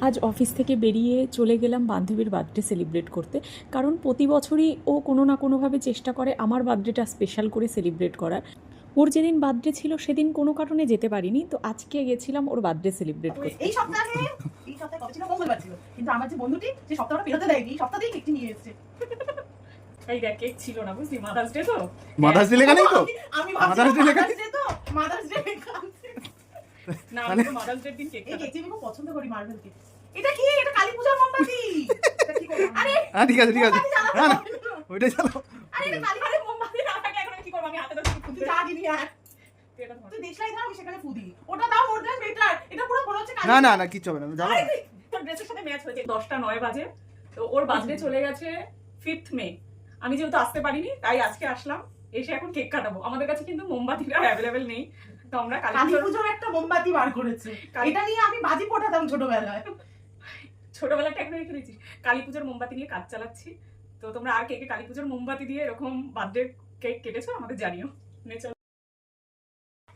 আজ অফিস থেকে বেরিয়ে চলে গেলাম বান্ধবীর বার্থডে সেলিব্রেট করতে, কারণ প্রতি বছরই ও কোনো না কোনোভাবে চেষ্টা করে আমার বার্থডেটা স্পেশাল করে সেলিব্রেট করার। ওর যেদিন বার্থডে ছিল সেদিন কোনো কারণে যেতে পারিনি, তো আজকে গেছিলাম ওর বার্থডে সেলিব্রেট করতে। এই সপ্তাহে কত ছিল? মঙ্গলবার ছিল, কিন্তু আমার যে বন্ধুটি যে সপ্তাহটা পেরোতে দেয়নি, এই সপ্তাহেই কেকটি নিয়ে এসেছে। এই দেখ, কেক ছিল না, বুঝলি? মাদার্স ডে তো, মাদার্স ডে লেখা নেই তো? আমি মাদার্স ডে লেখা ডে তো, মাদার্স ডে লেখা আছে। না আমি তো মাদার্স ডে দিন কেক এই কেকটি আমি খুব পছন্দ করি, মার্বেল কেক। এটা কি? এটা কালী পূজার মোমবাতি। এটা কি করব? আরে হ্যাঁ ঠিক আছে ঠিক আছে, না না ওইটাই চালাও। আরে এটা কালী পূজার মোমবাতি না, আমাকে এখন কি করব? আমি হাতে ধরে ফুদি জাগিনি আর। তুই দেশলাই ধর, আমি সেখানে ফুদি। ওটা দাও, মোর দেন বেটার। এটা পুরো মনে হচ্ছে কালী। না না না কিচ্ছু হবে না, যাবো না। তোর ড্রেসের সাথে ম্যাচ হয়েছে। 10:09 বাজে, তো ওর বার্থডে চলে গেছে 5th মে। আমি যেহেতু আসতে পারিনি, তাই আজকে আসলাম। এসে এখন কেক কাটাবো। আমাদের কাছে কিন্তু মোমবাতিটা অ্যাভেলেবেল নেই, তো আমরা কালী পূজার একটা মোমবাতি বার করেছে। এটা নিয়ে আমি বাজি পোড়াতাম ছোটবেলায়। ছোটবেলাটা এখন রেখে দিয়েছি। কালী পুজোর মোমবাতি নিয়ে কাজ চালাচ্ছি। তো তোমরা আর কে কে কালী পুজোর মোমবাতি দিয়ে এরকম বার্থডে কেক কেটেছো আমাদের জানিও।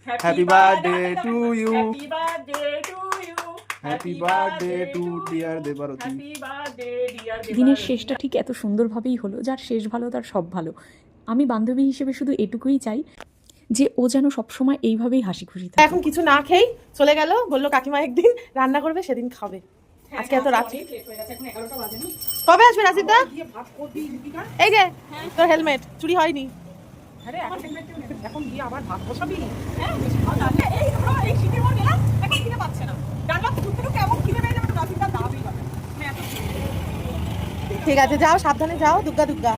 Happy birthday to you, happy birthday to you, happy birthday to dear Debarati. Happy birthday dear Debarati. দিনের শেষটা ঠিক এত সুন্দরভাবেই হলো। যার শেষ ভালো তার সব ভালো। আমি বান্ধবী হিসেবে শুধু এটুকুই চাই যে ও যেন সবসময় এইভাবেই হাসি খুশি থাকে। এখন কিছু না খেয়েই চলে গেল, বললো কাকিমা একদিন রান্না করবে, সেদিন খাবে। আজকে এত রাত কবে আসবে রাশিদা? এই যে তোর হেলমেট চুরি হয়নি। এখন গিয়ে আবার ভাত বসাবি? ঠিক আছে, যাও সাবধানে যাও, দুগ্গা দুগ্গা।